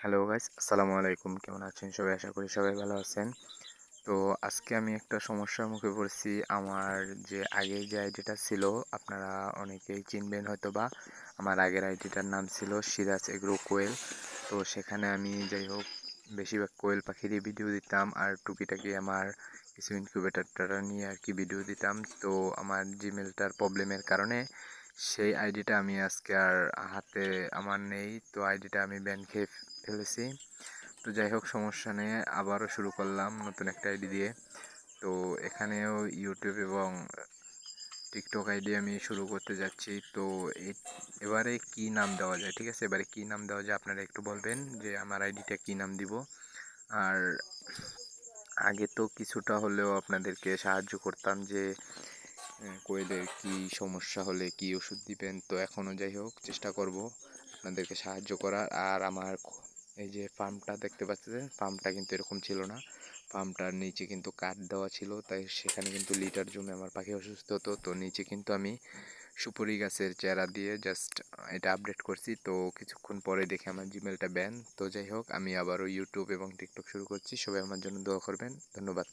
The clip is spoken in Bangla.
হ্যালো গাইস, আসসালামু আলাইকুম। কেমন আছেন সবাই? আশা করি সবাই ভালো আছেন। তো আজকে আমি একটা সমস্যার মুখে পড়েছি। আমার যে আগের যে আইডিটা ছিল, আপনারা অনেকেই চিনবেন হয়তোবা। আমার আগের আইডিটার নাম ছিল সিরাজ এগ্রো কোয়েল। তো সেখানে আমি যাই হোক বেশিরভাগ কোয়েল পাখিরই ভিডিও দিতাম, আর টুকিটাকি আমার কিছু ইনকিউবেটরটা নিয়ে আর কি ভিডিও দিতাম। তো আমার জিমেলটার প্রবলেমের কারণে সেই আইডিটা আমি আজকে আর হাতে আমার নেই। তো আইডিটা আমি ব্যান খেয়ে ফেলেছি। তো যাই হোক, সমস্যা নেই, আবারও শুরু করলাম নতুন একটা আইডি দিয়ে। তো এখানেও ইউটিউব এবং টিকটক আইডি আমি শুরু করতে যাচ্ছি। তো এবারে কি নাম দেওয়া যায়? ঠিক আছে, এবারে কি নাম দেওয়া যায় আপনারা একটু বলবেন যে আমার আইডিটা কি নাম দিব। আর আগে তো কিছুটা হলেও আপনাদেরকে সাহায্য করতাম যে কোয়েলের কি সমস্যা হলে কি ওষুধ দিবেন। তো এখনও যাই হোক চেষ্টা করব আপনাদেরকে সাহায্য করার। আর আমার এই যে ফার্মটা দেখতে পাচ্ছেন, ফার্মটা কিন্তু এরকম ছিল না। ফার্মটার নিচে কিন্তু কাঠ দেওয়া ছিল, তাই সেখানে কিন্তু লিটার জমে আমার পাখি অসুস্থ হতো। তো নিচে কিন্তু আমি সুপারি গাছের চারা দিয়ে জাস্ট এটা আপডেট করছি। তো কিছুক্ষণ পরে দেখে আমার জিমেলটা ব্যান। তো যাই হোক, আমি আবারও ইউটিউব এবং টিকটক শুরু করছি। সবাই আমার জন্য দোয়া করবেন। ধন্যবাদ।